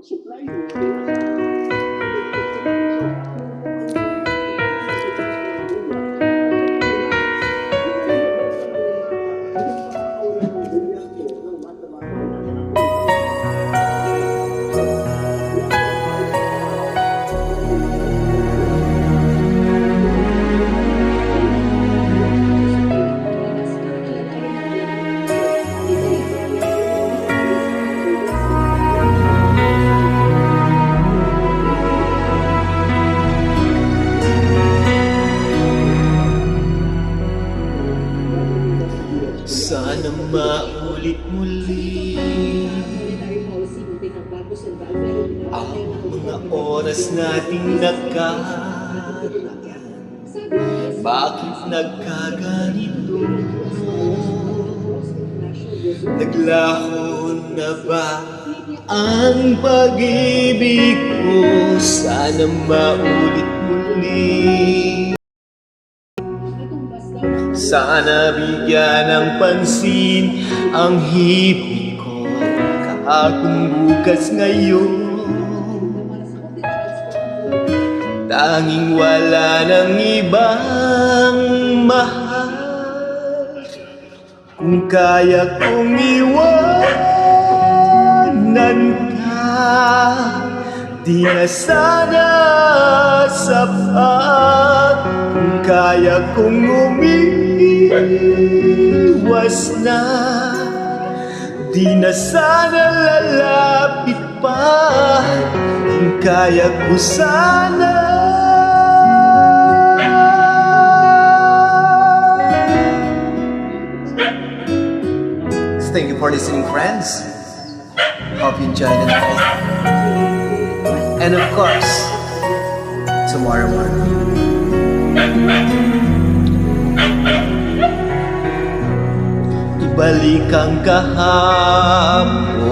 supply ng sana maulit muli ang mga oras nating nagkaroon. Bakit nagkaganito? Naglaho na ba ang pag-ibig ko? Sana maulit muli. Sana bigyan ng pansin ang hipit ko kahapon, bukas, ngayon. Tanging wala ng ibang mahal. Kung kaya kong iwanan ka, di na sana sapat. Kung kaya kong umiwas na, di na sana lalapit pa. Kung kaya ko sana. Thank you for listening, friends. Hope you enjoyed the night. And of course, tomorrow morning. Ibalik ang kahapon,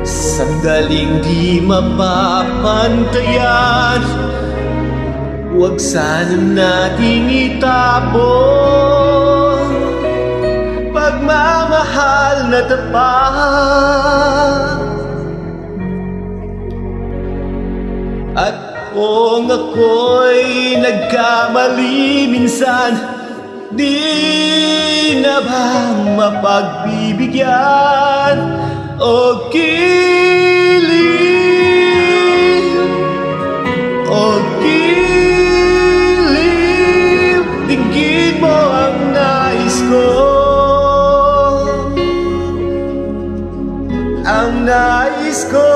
sandaling di mapapantayan. Huwag sana nating itapon pagmamahal na tapat. At kung ako'y nagkamali minsan, di na ba mapagbibigyan o kilim? O kilim, dinggin mo ang nais ko. Ang nais ko,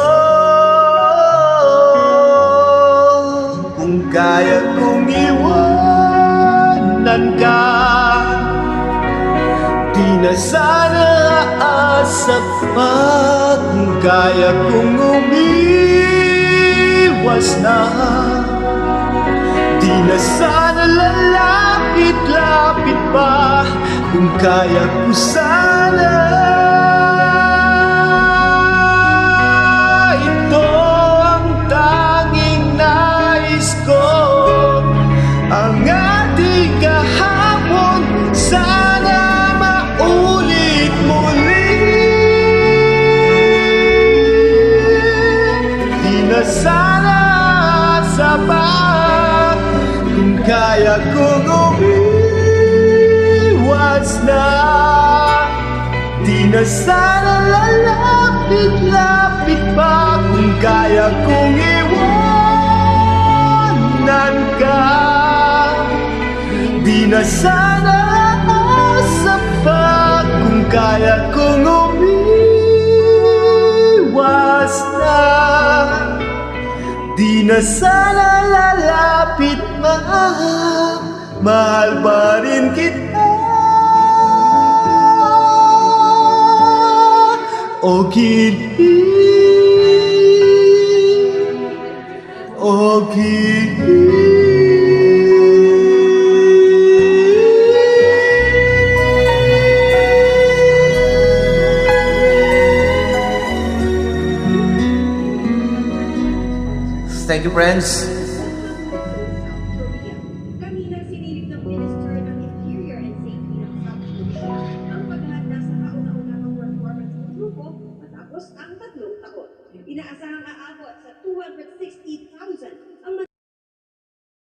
kung kaya kong iwanan ka, di na sana aasap pa. Kung kaya kong umiwas na, di na sana lalapit-lapit pa. Kung kaya ko sana. Ito ang tanging nais ko, ang ating kahapon sana maulit muli. Di na sana sapat. Kung kaya kong umiwas na, di na sana lalapit-lapit pa. Kung kaya kong iwanan ka, di na sana sapat. Kung kaya kong umiwas na, di na sana lalapit pa. Mahal pa rin kita. O kilim, o kilim. Thank you, friends. Kanina sinilip ng Minister ng Interior and Safety ng South Korea ang paghahanda sa kauna-unahang performance ng grupo matapos ang 3 taon. inaasahang aabot sa 260,000